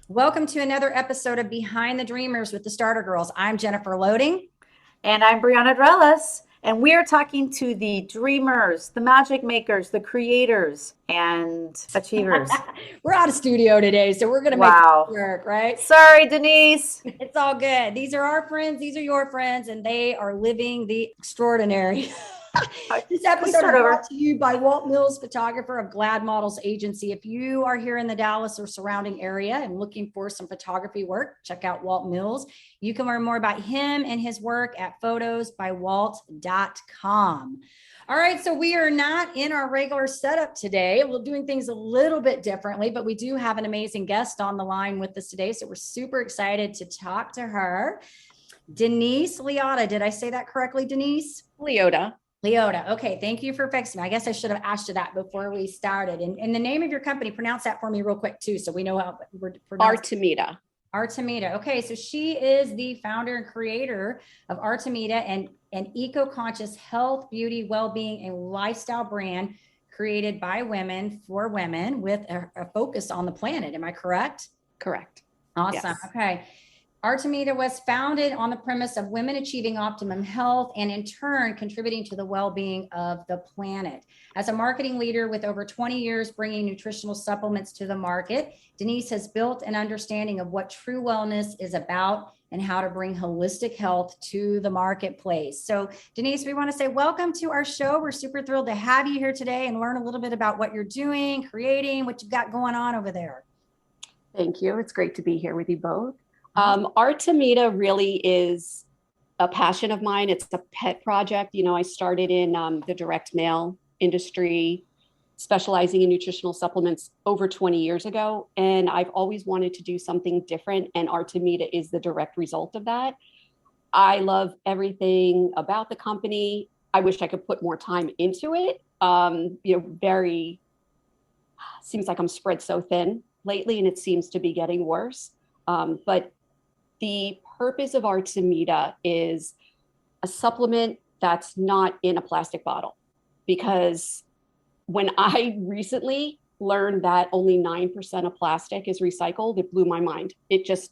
Welcome to another episode of Behind the Dreamers with the Starter Girls. I'm Jennifer Loading. And I'm Brianna Drelis, and we are talking to the dreamers, the magic makers, the creators, and achievers. We're out of studio today, so we're going to make it Wow. work, right? Sorry, Denise. It's all good. These are our friends, these are your friends, and they are living the extraordinary. This Can we episode is start brought over? to you by Walt Mills, photographer of Glad Models Agency. If you are here in the Dallas or surrounding area and looking for some photography work, check out Walt Mills. You can learn more about him and his work at photosbywalt.com. All right, so we are not in our regular setup today. We're doing things a little bit differently, but we do have an amazing guest on the line with us today. So we're super excited to talk to her. Denise Liota. Did I say that correctly, Denise? Liota. Liota. Okay. Thank you for fixing me. I guess I should have asked you that before we started. And the name of your company, pronounce that for me real quick too, so we know how we're pronouncing. Artemida. Artemida. Okay. So she is the founder and creator of Artemida, and an eco-conscious health, beauty, well-being, and lifestyle brand created by women for women with a focus on the planet. Am I correct? Correct. Awesome. Yes. Okay. Artemida was founded on the premise of women achieving optimum health and in turn contributing to the well-being of the planet. As a marketing leader with over 20 years bringing nutritional supplements to the market, Denise has built an understanding of what true wellness is about and how to bring holistic health to the marketplace. So Denise, we want to say welcome to our show. We're super thrilled to have you here today and learn a little bit about what you're doing, creating, what you've got going on over there. Thank you. It's great to be here with you both. Artemida really is a passion of mine. It's a pet project. I started in the direct mail industry, specializing in nutritional supplements over 20 years ago. And I've always wanted to do something different. And Artemida is the direct result of that. I love everything about the company. I wish I could put more time into it. Seems like I'm spread so thin lately, and it seems to be getting worse. But the purpose of Artemida is a supplement that's not in a plastic bottle, because when I recently learned that only 9% of plastic is recycled, it blew my mind. It just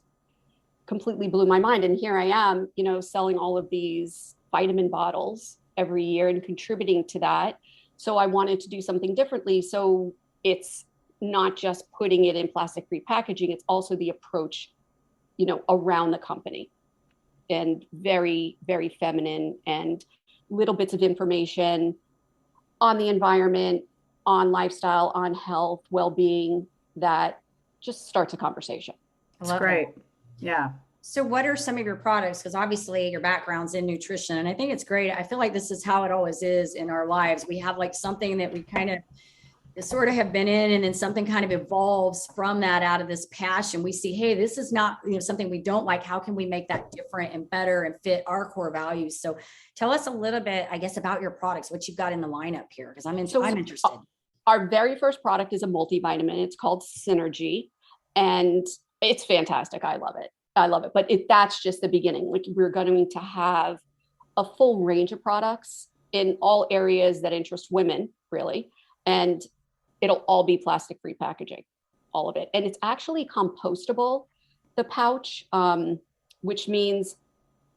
completely blew my mind. And here I am, selling all of these vitamin bottles every year and contributing to that. So I wanted to do something differently. So it's not just putting it in plastic-free packaging, it's also the approach around the company, and very, very feminine, and little bits of information on the environment, on lifestyle, on health, well-being, that just starts a conversation. That's great. Yeah. So what are some of your products? Because obviously your background's in nutrition, and I think it's great. I feel like this is how it always is in our lives. We have like something that we kind of sort of have been in, and then something kind of evolves from that out of this passion. We see, hey, this is not something we don't like. How can we make that different and better and fit our core values? So tell us a little bit, I guess, about your products, what you've got in the lineup here, because I'm interested. Our very first product is a multivitamin. It's called Synergy, and it's fantastic. I love it. But that's just the beginning. Like, we're going to have a full range of products in all areas that interest women, really. And it'll all be plastic-free packaging, all of it. And it's actually compostable, the pouch, which means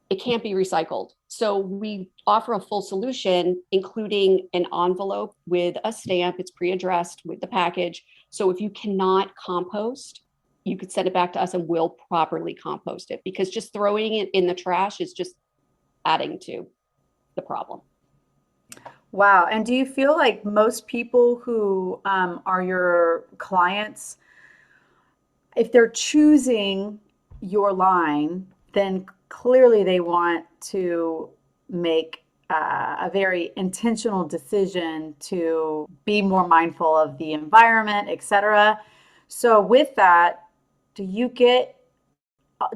it can't be recycled. So we offer a full solution, including an envelope with a stamp. It's pre-addressed with the package. So if you cannot compost, you could send it back to us and we'll properly compost it, because just throwing it in the trash is just adding to the problem. Wow. And do you feel like most people who are your clients, if they're choosing your line, then clearly they want to make a very intentional decision to be more mindful of the environment, et cetera. So with that, do you get a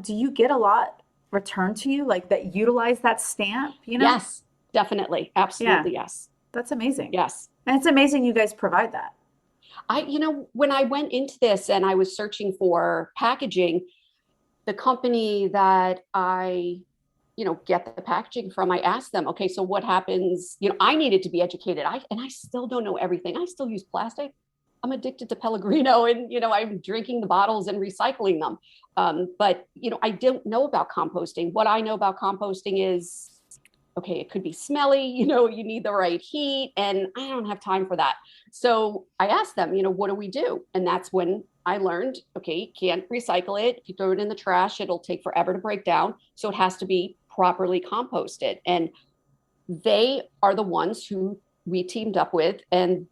lot returned to you, like that utilize that stamp, Yes. Definitely. Absolutely. Yeah. Yes. That's amazing. Yes. And it's amazing you guys provide that. When I went into this and I was searching for packaging, the company that I, get the packaging from, I asked them, okay, so what happens? I needed to be educated. I still don't know everything. I still use plastic I'm addicted to Pellegrino and, I'm drinking the bottles and recycling them. But, I don't know about composting. What I know about composting is, okay, it could be smelly, you need the right heat, and I don't have time for that. So I asked them, what do we do? And that's when I learned, okay, you can't recycle it. If you throw it in the trash, it'll take forever to break down. So it has to be properly composted. And they are the ones who we teamed up with, and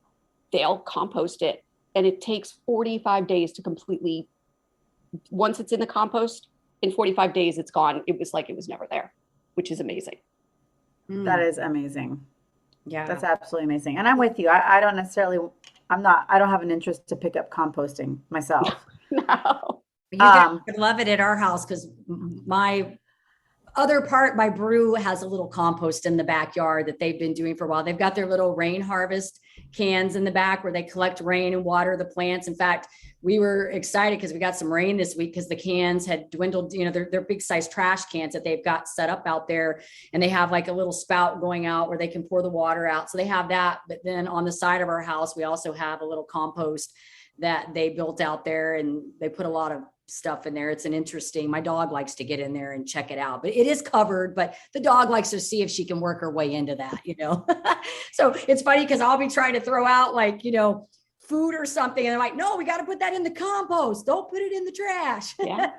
they'll compost it. And it takes 45 days to completely, once it's in the compost, in 45 days, it's gone. It was like it was never there, which is amazing. That is amazing. Yeah. That's absolutely amazing. And I'm with you. I don't necessarily, I don't have an interest to pick up composting myself. No. You guys would love it at our house because my brew has a little compost in the backyard that they've been doing for a while. They've got their little rain harvest cans in the back where they collect rain and water the plants. In fact, we were excited because we got some rain this week because the cans had dwindled. They're big size trash cans that they've got set up out there, and they have like a little spout going out where they can pour the water out. So they have that. But then on the side of our house, we also have a little compost that they built out there, and they put a lot of stuff in there. It's my dog likes to get in there and check it out, but it is covered, but the dog likes to see if she can work her way into that, So it's funny because I'll be trying to throw out food or something. And they're like, no, we got to put that in the compost. Don't put it in the trash. Yeah.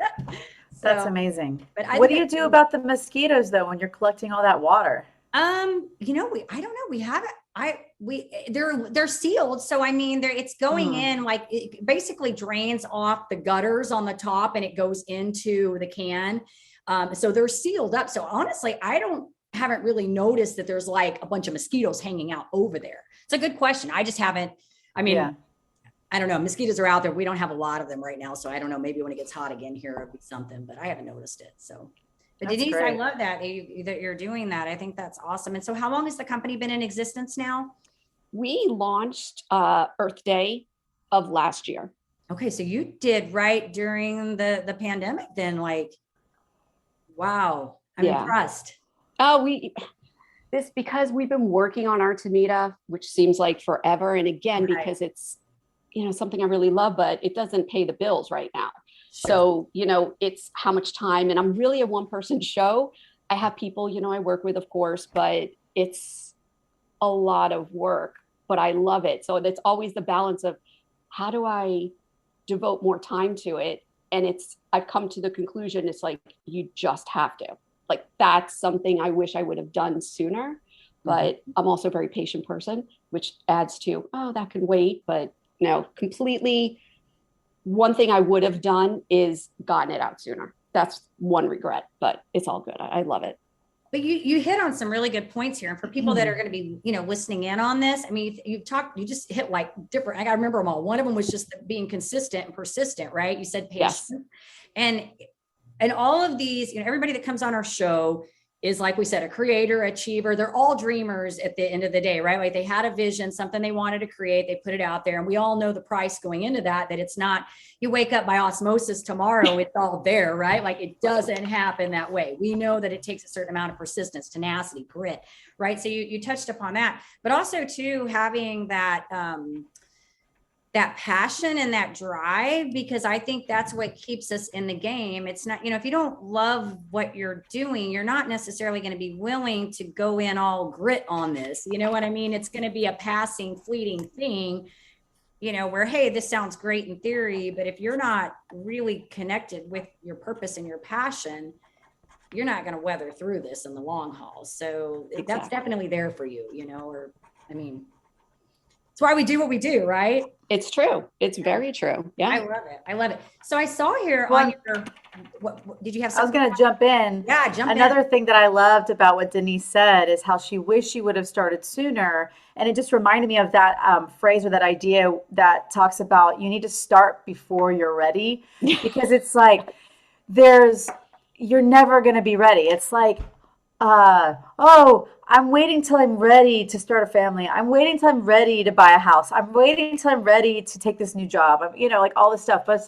That's amazing. But what do you do about the mosquitoes though, when you're collecting all that water? I don't know. We haven't, they're sealed. So, it's going in, it basically drains off the gutters on the top and it goes into the can. So they're sealed up. So honestly, haven't really noticed that there's a bunch of mosquitoes hanging out over there. It's a good question. I just haven't, I don't know. Mosquitoes are out there. We don't have a lot of them right now. So I don't know, maybe when it gets hot again here, it'll be something, but I haven't noticed it. So, but That's Denise, great. I love that you're doing that. I think that's awesome. And so how long has the company been in existence now? We launched Earth Day of last year. Okay. So you did right during the pandemic then, wow. I'm impressed. Oh, because we've been working on Artemida, which seems like forever. And again, because it's, something I really love, but it doesn't pay the bills right now. Sure. So, it's how much time, and I'm really a one-person show. I have people, I work with, of course, but it's a lot of work, but I love it. So it's always the balance of how do I devote more time to it? And I've come to the conclusion, it's like, you just have to. That's something I wish I would have done sooner, but I'm also a very patient person, which adds to, that can wait. But completely, one thing I would have done is gotten it out sooner. That's one regret, but it's all good. I love it. But you hit on some really good points here. And for people that are going to be, listening in on this, you just hit different, I got to remember them all. One of them was just being consistent and persistent, right? You said patience. Yes. And all of these, everybody that comes on our show is, like we said, a creator, achiever. They're all dreamers at the end of the day, right? They had a vision, something they wanted to create. They put it out there. And we all know the price going into that it's not, you wake up by osmosis tomorrow, it's all there, right? It doesn't happen that way. We know that it takes a certain amount of persistence, tenacity, grit, right? So you touched upon that, but also too, having that passion and that drive, because I think that's what keeps us in the game. It's not, if you don't love what you're doing, you're not necessarily going to be willing to go in all grit on this. You know what I mean? It's going to be a passing, fleeting thing, where, hey, this sounds great in theory, but if you're not really connected with your purpose and your passion, you're not going to weather through this in the long haul. So That's definitely there for you, it's why we do what we do, right? It's true. It's very true. Yeah. I love it. So I saw here on your, what did you have something? I was going to jump in. Yeah, jump in. Another thing that I loved about what Denise said is how she wished she would have started sooner. And it just reminded me of that phrase or that idea that talks about you need to start before you're ready, because it's you're never going to be ready. It's I'm waiting till I'm ready to start a family. I'm waiting till I'm ready to buy a house. I'm waiting till I'm ready to take this new job. All this stuff. But it's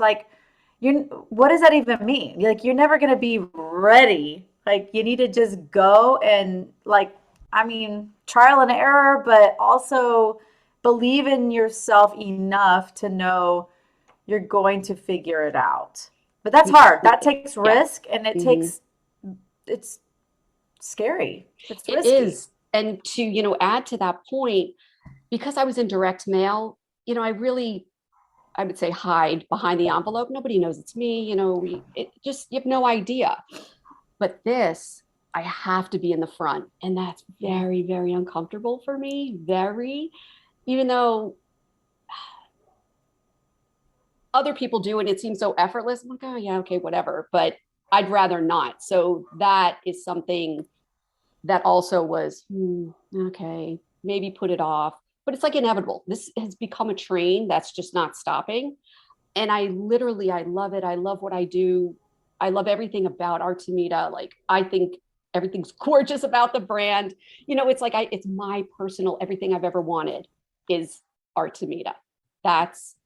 what does that even mean? You're never going to be ready. You need to just go and trial and error, but also believe in yourself enough to know you're going to figure it out. But that's hard. That takes risk, and it's scary. It's It risky. is. And to, add to that point, because I was in direct mail, I would say hide behind the envelope. Nobody knows it's me. You have no idea. But this, I have to be in the front. And that's very, very uncomfortable for me. Very, even though other people do it, it seems so effortless. I'm like, oh yeah, okay, whatever. But I'd rather not. So that is something that also was, okay, maybe put it off. But it's like inevitable. This has become a train that's just not stopping. And I love it. I love what I do. I love everything about Artemida. Like, I think everything's gorgeous about the brand. It's like, it's my personal, everything I've ever wanted is Artemida. That's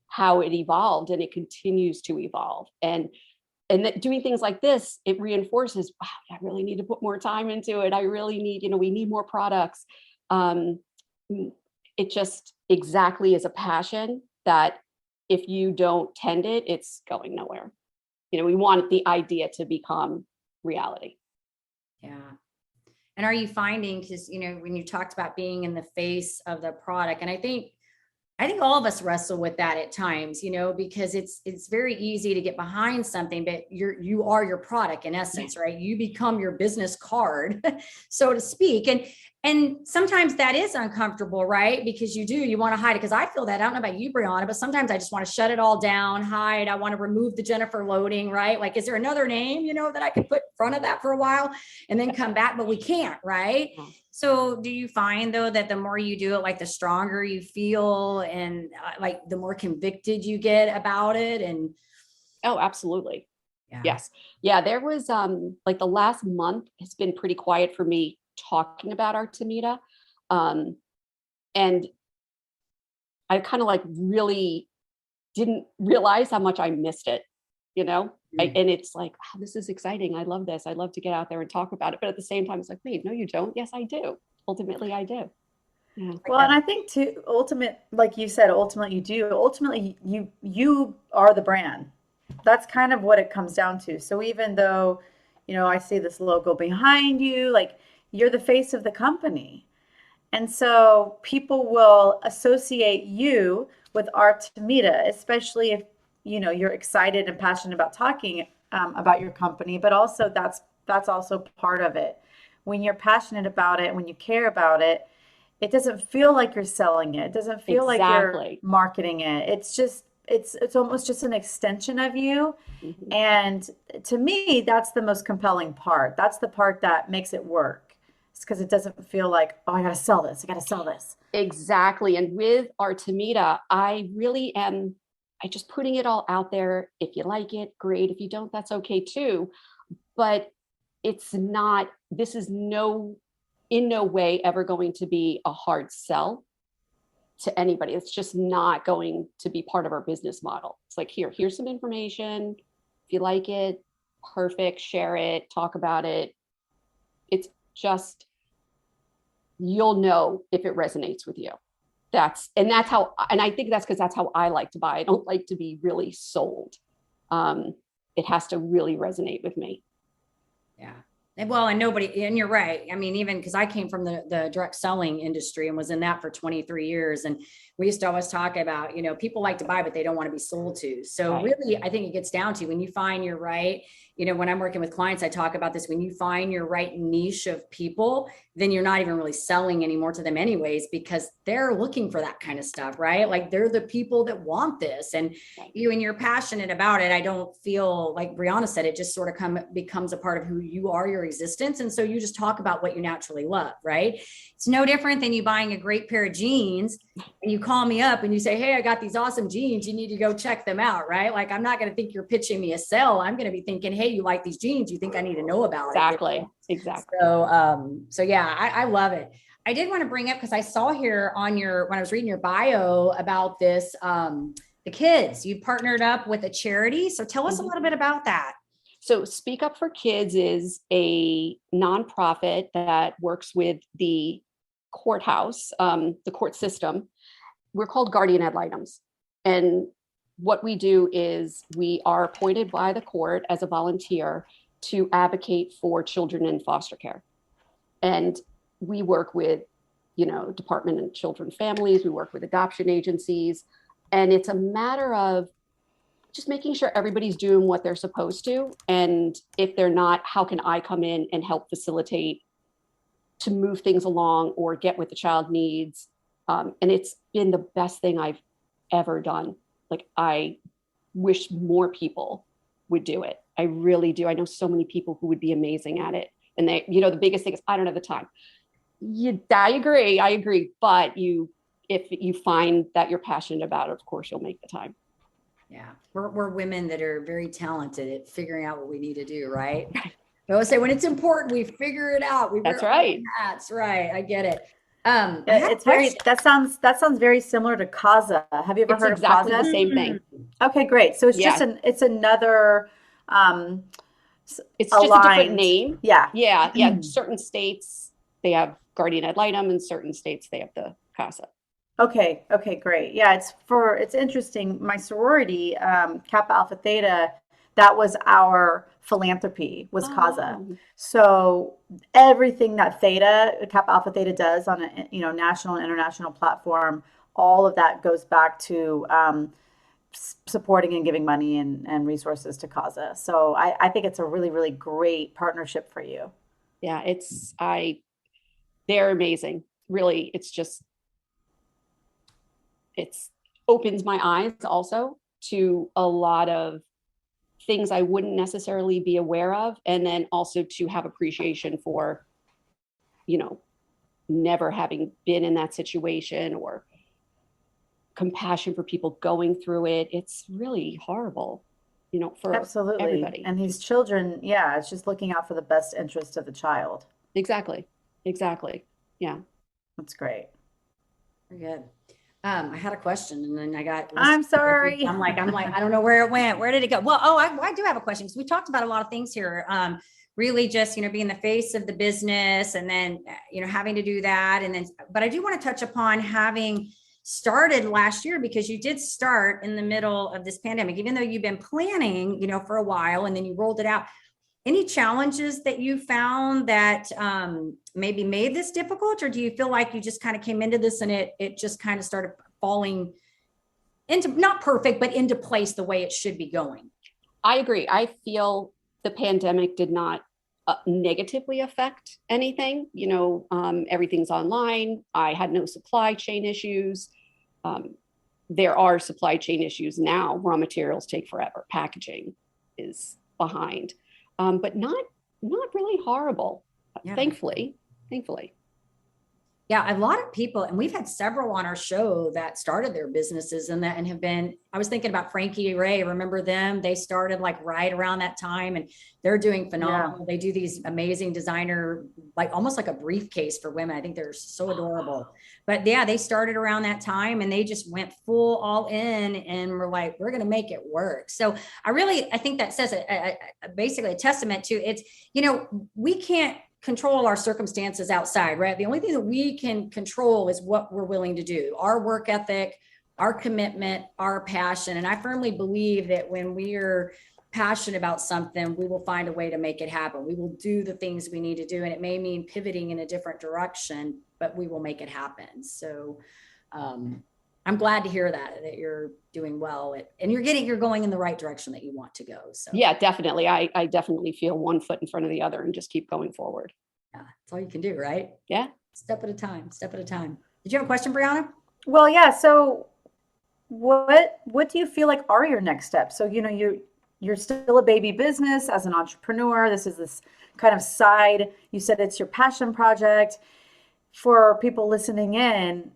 how it evolved, and it continues to evolve. And doing things like this, it reinforces, wow, I really need to put more time into it. I really need, we need more products. It just exactly is a passion that if you don't tend it, it's going nowhere. We want the idea to become reality. Yeah. And are you finding, because, when you talked about being in the face of the product, and I think all of us wrestle with that at times, because it's very easy to get behind something, but you are your product in essence, right? You become your business card, so to speak. And sometimes that is uncomfortable, right? Because you want to hide it. Because I feel that. I don't know about you, Brianna, but sometimes I just want to shut it all down, hide. I want to remove the Jennifer loading, right? Like, is there another name, that I could put in front of that for a while and then come back, but we can't, right? So do you find though, that the more you do it, like the stronger you feel, and like the more convicted you get about it? And oh, absolutely. Yeah. Yes. Yeah. There was, like the last month has been pretty quiet for me talking about Artemida. And I kind of like really didn't realize how much I missed it, and it's like, wow, this is exciting. I love this. I love to get out there and talk about it. But at the same time, it's like, wait, no, you don't. Yes, I do. Ultimately, I do. Yeah. Well, and I think too, like you said, ultimately you do. Ultimately, you are the brand. That's kind of what it comes down to. So even though, I see this logo behind you, like, you're the face of the company. And so people will associate you with Artemida, especially if, you're excited and passionate about talking about your company, but also that's also part of it. When you're passionate about it, when you care about it, it doesn't feel like you're selling it. It doesn't feel like you're marketing it. It's just, it's almost just an extension of you. Mm-hmm. And to me, that's the most compelling part. That's the part that makes it work. It's because it doesn't feel like, oh, I got to sell this. I got to sell this. Exactly. And with Artemida, I really am, just putting it all out there. If you like it, great. If you don't, that's okay too. But this is in no way ever going to be a hard sell to anybody. It's just not going to be part of our business model. It's like, here's some information. If you like it, perfect, share it, talk about it. It's just, you'll know if it resonates with you. And I think that's because that's how I like to buy. I don't like to be really sold. It has to really resonate with me. Yeah. Well, and you're right. I mean, even because I came from the direct selling industry and was in that for 23 years. And we used to always talk about, people like to buy, but they don't want to be sold to. So really, I think it gets down to when you find your right, when I'm working with clients, I talk about this, when you find your right niche of people, then you're not even really selling anymore to them anyways, because they're looking for that kind of stuff, right? Like, they're the people that want this, and you're passionate about it. I don't feel like Brianna said, it just sort of becomes a part of who you are, your existence. And so you just talk about what you naturally love, right? It's no different than you buying a great pair of jeans and you call me up and you say, hey, I got these awesome jeans. You need to go check them out, right? Like, I'm not going to think you're pitching me a sell. I'm going to be thinking, hey, you like these jeans. You think I need to know about it. Exactly. So yeah, I love it. I did want to bring up, because I saw here when I was reading your bio about this, the kids, you partnered up with a charity. So tell us a little bit about that. So Speak Up for Kids is a nonprofit that works with the courthouse, the court system. we're called guardian ad litems. And what we do is we are appointed by the court as a volunteer to advocate for children in foster care. And we work with, Department of Children and Families, we work with adoption agencies, and it's a matter of just making sure everybody's doing what they're supposed to. And if they're not, how can I come in and help facilitate to move things along or get what the child needs? And it's been the best thing I've ever done. Like, I wish more people would do it. I really do. I know so many people who would be amazing at it. And they, the biggest thing is, I don't have the time. I agree. But if you find that you're passionate about it, of course, you'll make the time. Yeah. We're women that are very talented at figuring out what we need to do, right? I always say when it's important, we figure it out. That's right. That's right. I get it. That sounds very similar to CASA. Have you ever heard exactly of CASA? The same thing. Okay, great. So it's it's another it's just aligned. A different name. Yeah. Certain states they have guardian ad litem, and certain states they have the CASA. Okay, great. Yeah, it's interesting. My sorority, Kappa Alpha Theta, that was our philanthropy, was CASA. So everything that Kappa Alpha Theta does on a national and international platform, all of that goes back to supporting and giving money and resources to CASA. So I think it's a really, really great partnership for you. Yeah, they're amazing. Really, it opens my eyes also to a lot of things I wouldn't necessarily be aware of. And then also to have appreciation for, never having been in that situation, or compassion for people going through it. It's really horrible, for Absolutely. everybody. And these children, it's just looking out for the best interest of the child. Exactly. Yeah. That's great. Very good. I had a question and then I'm sorry. I'm like, I don't know where it went. Where did it go? Well, I do have a question, because we talked about a lot of things here. Really just, being the face of the business, and then, having to do that. And then, but I do want to touch upon having started last year, because you did start in the middle of this pandemic, even though you've been planning, for a while, and then you rolled it out. Any challenges that you found that maybe made this difficult, or do you feel like you just kind of came into this and it just kind of started falling into, not perfect, but into place the way it should be going? I agree. I feel the pandemic did not negatively affect anything. Everything's online. I had no supply chain issues. There are supply chain issues now. Raw materials take forever. Packaging is behind. But not really horrible, thankfully. Yeah, a lot of people, and we've had several on our show that started their businesses and have been, I was thinking about Frankie Ray, remember them? They started like right around that time, and they're doing phenomenal. Yeah. They do these amazing designer, like almost like a briefcase for women. I think they're so adorable. But yeah, they started around that time, and they just went full all in, and we're like, we're going to make it work. So I think that says basically a testament to it's, we can't control our circumstances outside, right? The only thing that we can control is what we're willing to do, our work ethic, our commitment, our passion. And I firmly believe that when we are passionate about something, we will find a way to make it happen. We will do the things we need to do. And it may mean pivoting in a different direction, but we will make it happen. So I'm glad to hear that you're doing well and you're going in the right direction that you want to go. So yeah, definitely. I definitely feel one foot in front of the other and just keep going forward. Yeah, that's all you can do, right? Yeah. Step at a time. Did you have a question, Brianna? Well, yeah. So what do you feel like are your next steps? So, you're still a baby business as an entrepreneur. This is this kind of side, you said it's your passion project. For people listening in,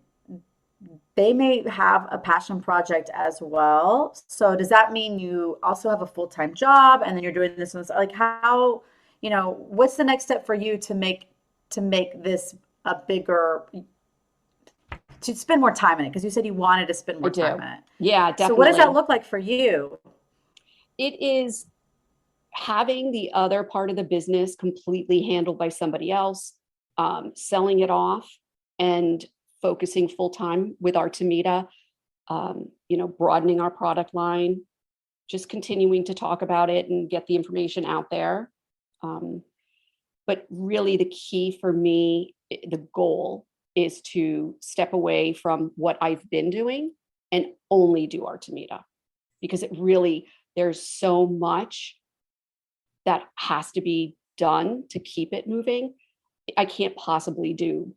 they may have a passion project as well. So does that mean you also have a full-time job and then you're doing this? Like how, what's the next step for you to make this a bigger, to spend more time in it? Because you said you wanted to spend more time in it. Yeah, definitely. So what does that look like for you? It is having the other part of the business completely handled by somebody else, selling it off and focusing full time with Artemida. broadening our product line, just continuing to talk about it and get the information out there. But really the key for me, the goal is to step away from what I've been doing and only do Artemida, because there's so much that has to be done to keep it moving. I can't possibly do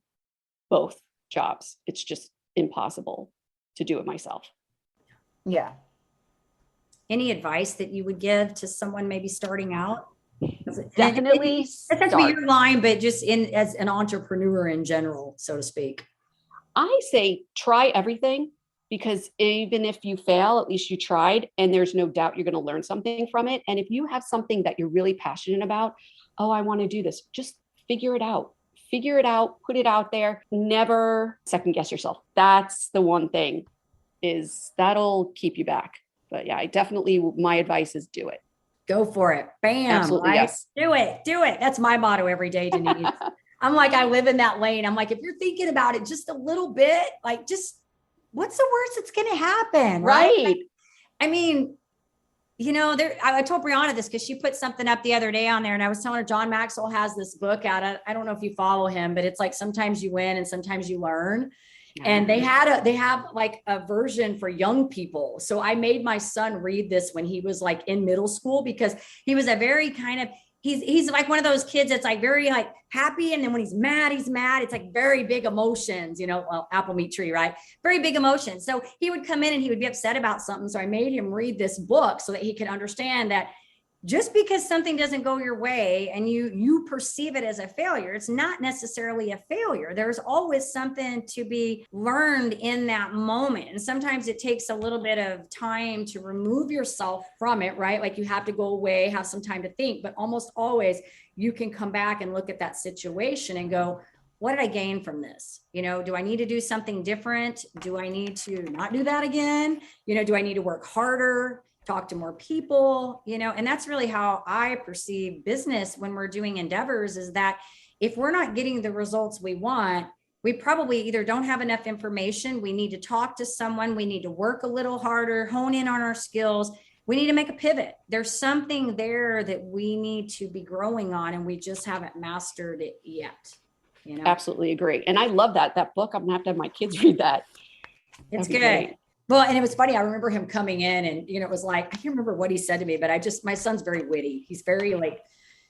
both jobs. It's just impossible to do it myself. Yeah. Any advice that you would give to someone maybe starting out? Definitely. It has to be your line, but just as an entrepreneur in general, so to speak. I say try everything, because even if you fail, at least you tried, and there's no doubt you're going to learn something from it. And if you have something that you're really passionate about, oh, I want to do this, just figure it out, put it out there. Never second guess yourself. That's the one thing that'll keep you back. But yeah, my advice is do it. Go for it. Bam. Absolutely. Right? Yes. Do it. That's my motto every day, Denise. I'm like, I live in that lane. I'm like, if you're thinking about it just a little bit, like, just what's the worst that's going to happen? Right. I mean, I told Brianna this because she put something up the other day on there, and I was telling her John Maxwell has this book out. I don't know if you follow him, but it's like sometimes you win and sometimes you learn. Yeah. And they have like a version for young people. So I made my son read this when he was like in middle school, because he was a very kind of, he's like one of those kids that's like very like happy. And then when he's mad, it's like very big emotions, apple meat tree, right? Very big emotions. So he would come in and he would be upset about something. So I made him read this book so that he could understand that just because something doesn't go your way and you perceive it as a failure, it's not necessarily a failure. There's always something to be learned in that moment. And sometimes it takes a little bit of time to remove yourself from it, right? Like you have to go away, have some time to think, but almost always you can come back and look at that situation and go, what did I gain from this? Do I need to do something different? Do I need to not do that again? Do I need to work harder? Talk to more people, and that's really how I perceive business when we're doing endeavors, is that if we're not getting the results we want, we probably either don't have enough information. We need to talk to someone. We need to work a little harder, hone in on our skills. We need to make a pivot. There's something there that we need to be growing on, and we just haven't mastered it yet. Absolutely agree. And I love that book. I'm gonna have my kids read that. It's good. Great. Well, and it was funny. I remember him coming in and, it was like, I can't remember what he said to me, but my son's very witty. He's very like,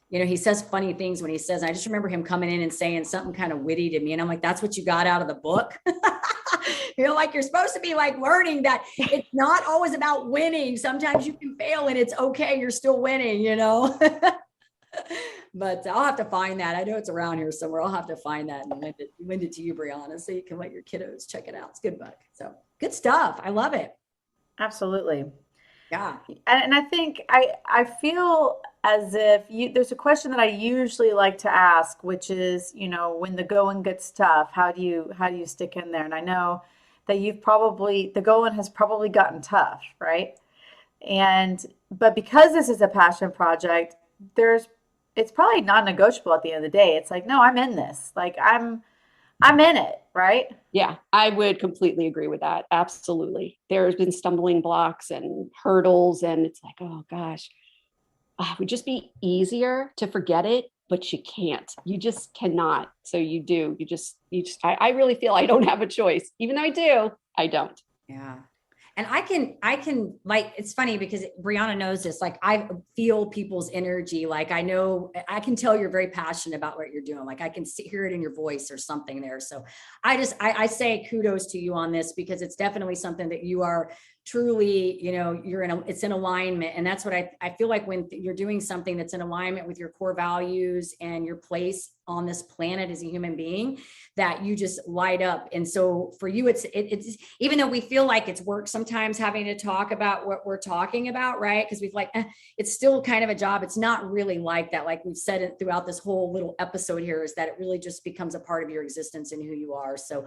he says funny things when he says, and I just remember him coming in and saying something kind of witty to me. And I'm like, that's what you got out of the book. Like you're supposed to be like learning that it's not always about winning. Sometimes you can fail and it's okay. You're still winning, But I'll have to find that. I know it's around here somewhere. I'll have to find that and lend it to you, Brianna, so you can let your kiddos check it out. It's a good book. So good stuff. I love it. Absolutely. Yeah. And I think I feel as if there's a question that I usually like to ask, which is, when the going gets tough, how do you stick in there? And I know that the going has probably gotten tough, right? But because this is a passion project, it's probably non-negotiable at the end of the day. It's like, no, I'm in this. Like I'm in it, right? Yeah, I would completely agree with that. Absolutely. There's been stumbling blocks and hurdles, and it's like, oh gosh, it would just be easier to forget it, but you can't. You just cannot. So you do. I really feel I don't have a choice. Even though I do, I don't. Yeah. And I can like, it's funny because Brianna knows this, like I feel people's energy. Like I can tell you're very passionate about what you're doing. Like I can hear it in your voice or something there. So I say kudos to you on this, because it's definitely something that you are truly, it's in alignment. And that's what I feel like when you're doing something that's in alignment with your core values and your place on this planet as a human being, that you just light up. And so for you, it's even though we feel like it's work sometimes having to talk about what we're talking about, right? Because we've it's still kind of a job. It's not really like that. Like we've said it throughout this whole little episode here, is that it really just becomes a part of your existence and who you are. So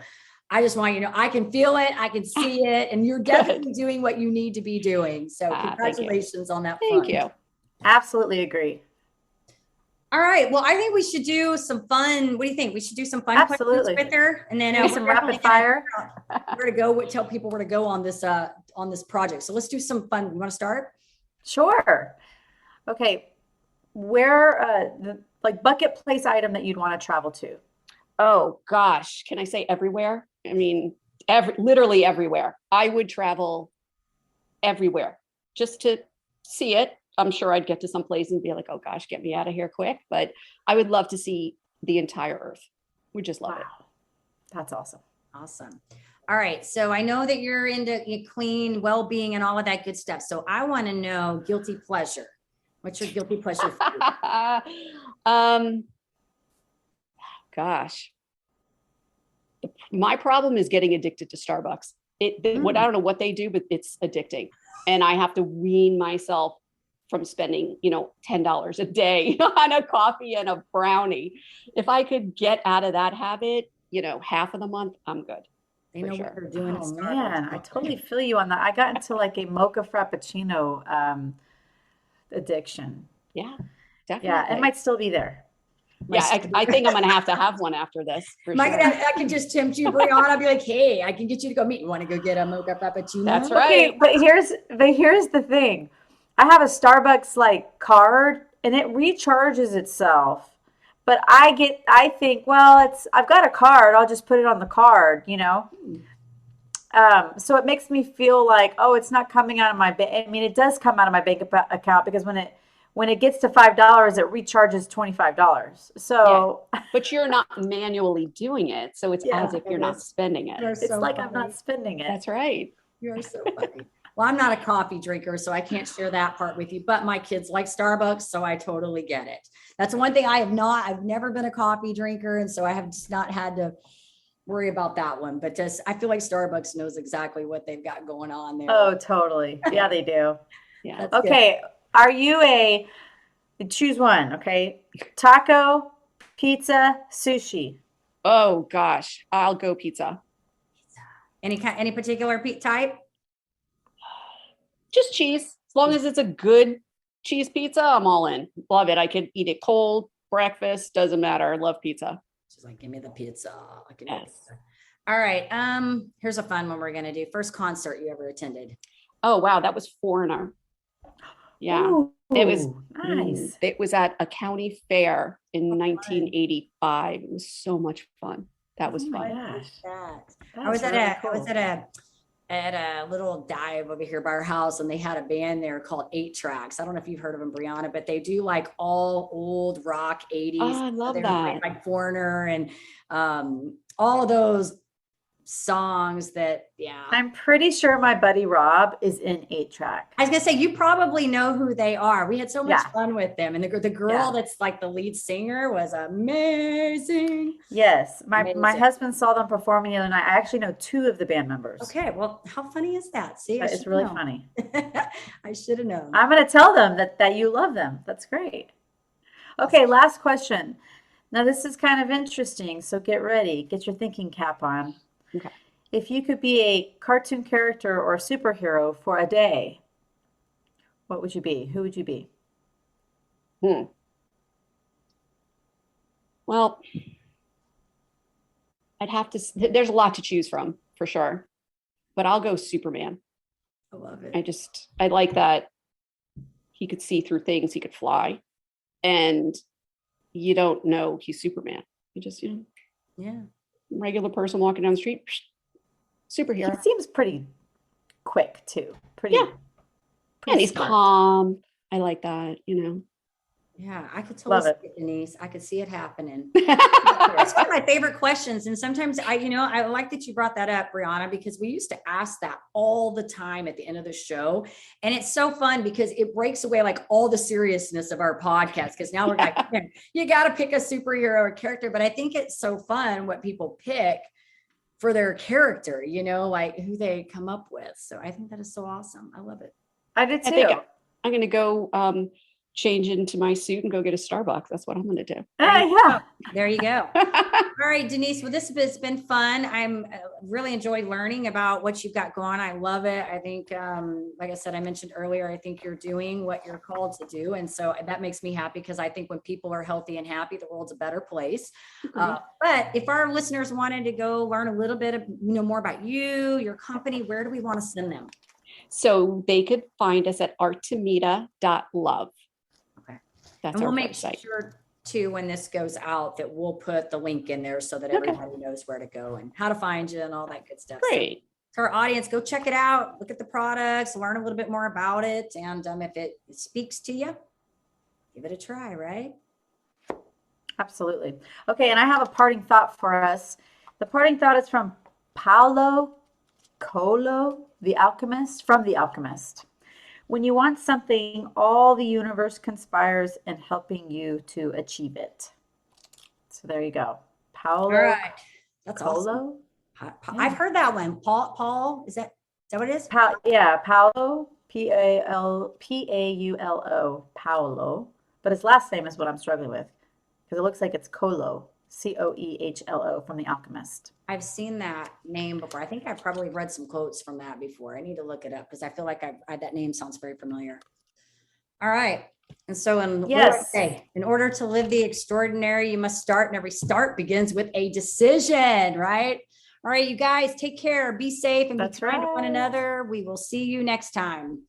I just want you to know, I can feel it, I can see it, and you're definitely doing what you need to be doing. So congratulations on that. Thank you. Absolutely agree. All right. Well, I think we should do some fun. What do you think? We should do some fun Absolutely. questions with her, and then Maybe some rapid fire. Where to go? Tell people where to go on this project. So let's do some fun. You want to start? Sure. Okay. Where the like bucket place item that you'd want to travel to? Oh gosh, can I say everywhere? I mean, literally everywhere. I would travel everywhere just to see it. I'm sure I'd get to some place and be like, oh gosh, get me out of here quick. But I would love to see the entire earth. We just love it. That's awesome. Awesome. All right. So I know that you're into clean well-being and all of that good stuff. So I want to know guilty pleasure. What's your guilty pleasure food? Gosh. My problem is getting addicted to Starbucks. I don't know what they do, but it's addicting. And I have to wean myself from spending, $10 a day on a coffee and a brownie. If I could get out of that habit, half of the month, I'm good. They know what they're doing. Oh man, I totally feel you on that. I got into like a mocha frappuccino addiction. Yeah, definitely. Yeah, it might still be there. I think I'm going to have one after this. I can just tempt you, Brianna. I'll be like, hey, I can get you to go meet. You want to go get a mocha frappuccino? That's right. Okay, but here's the thing. I have a Starbucks like card and it recharges itself. But I think, well, I've got a card. I'll just put it on the card, So it makes me feel like, oh, it's not coming out of my bank. I mean, it does come out of my bank account because when it gets to $5, it recharges $25. So, but you're not manually doing it, so it's as if you're not spending it. It's like I'm not spending it. That's right. You're so funny. Well, I'm not a coffee drinker, so I can't share that part with you, but my kids like Starbucks, so I totally get it. That's one thing I've never been a coffee drinker. And so I have just not had to worry about that one, but I feel like Starbucks knows exactly what they've got going on there. Oh, totally. Yeah, they do. Yeah. Okay. Good. Are you choose one. Okay. Taco, pizza, sushi. Oh gosh. I'll go pizza. Any particular type? Just cheese. As long as it's a good cheese pizza, I'm all in. Love it. I could eat it cold, breakfast, doesn't matter. I love pizza. She's like, give me the pizza. Yes. All right. Here's a fun one we're gonna do. First concert you ever attended? Oh wow, that was Foreigner. Yeah. Ooh, it was nice. It was at a county fair in 1985. It was so much fun. That was fun. I was at a little dive over here by our house, and they had a band there called 8 Tracks. I don't know if you've heard of them, Brianna, but they do like all old rock 80s. Oh, I love that. Like Foreigner and all of those songs that, I'm pretty sure my buddy Rob is in 8 Track. I was gonna say, you probably know who they are. We had so much fun with them. And the girl that's like the lead singer was amazing. Yes. My husband saw them performing the other night. I actually know 2 of the band members. Okay. Well, how funny is that? See, it's really funny. I should have known. I'm going to tell them that you love them. That's great. Okay. Last question. Now this is kind of interesting. So get ready. Get your thinking cap on. Okay. If you could be a cartoon character or a superhero for a day, what would you be? Who would you be? Well, I'd have to, there's a lot to choose from for sure, but I'll go Superman. I love it. I like that he could see through things, he could fly, and you don't know he's Superman. You just, regular person walking down the street, superhero. He seems pretty quick too. And he's smart. calm. I like that, Yeah, I could totally Love it. see it, Denise. I could see it happening. It's one of my favorite questions. And sometimes I like that you brought that up, Brianna, because we used to ask that all the time at the end of the show. And it's so fun because it breaks away like all the seriousness of our podcast. Because now we're like, you got to pick a superhero or character. But I think it's so fun what people pick for their character, like who they come up with. So I think that is so awesome. I love it. I did too. I think I'm going to go change into my suit and go get a Starbucks. That's what I'm going to do. Yeah. There you go. All right, Denise. Well, this has been fun. I'm really enjoyed learning about what you've got going. I love it. I think, like I said, I mentioned earlier, I think you're doing what you're called to do. And so that makes me happy because I think when people are healthy and happy, the world's a better place. But if our listeners wanted to go learn a little bit of, more about you, your company, where do we want to send them? So they could find us at artemida.love. Okay. That's And we'll our make website. sure too, when this goes out, that we'll put the link in there so that everybody knows where to go and how to find you and all that good stuff. Great. So to our audience, go check it out, look at the products, learn a little bit more about it. And if it speaks to you, give it a try, right? Absolutely. Okay, and I have a parting thought for us. The parting thought is from Paulo Coelho, the alchemist, from The Alchemist. When you want something, all the universe conspires in helping you to achieve it. So there you go. Paulo All right. That's Coelho. awesome. I've heard that one. Paul, is that what it is? Yeah, Paulo, Paulo, Paulo. But his last name is what I'm struggling with because it looks like it's Coelho, Coehlo, from The Alchemist. I've seen that name before. I think I've probably read some quotes from that before. I need to look it up because I feel like that name sounds very familiar. All right. And so in order to live the extraordinary, you must start, and every start begins with a decision, right? All right, you guys, take care, be safe, and be kind to one another. We will see you next time.